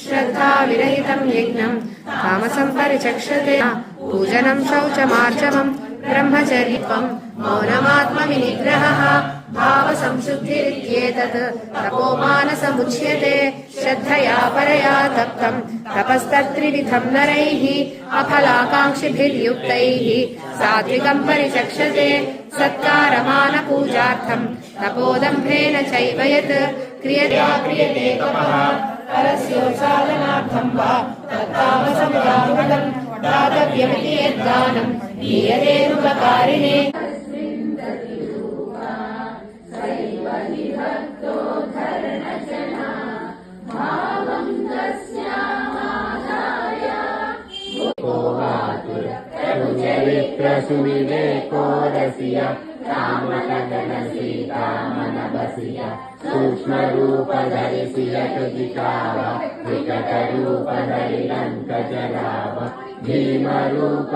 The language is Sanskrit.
श्रद्धा विरहितं यज्ञं तामसं परिचक्षते पूजनं शौचमार्जवं ब्रह्मचर्यं मौनमात्मविनिग्रहः भावसंशुद्धिरित्येतत् तपोमानसमुच्यते श्रद्धया परया तप्तं तपस्तत्त्रिविधं नरैः अफलाकाङ्क्षिभिर्युक्तैः सात्विकं परिचक्षते सत्कारमानपूजार्थं तपोदम्भेन चैव यत् क्रियते तपः परस्योत्सादनार्थं वा तत्तामसं यावदं दातव्यमिति यद्दानं दीयतेनुपकारिणे सुविवेको रसिया रामकदनसीता मनबसिया सूक्ष्मरूपधरिसिय कृतिकाव विकटरूपधरिलङ्कजराव भीमरूप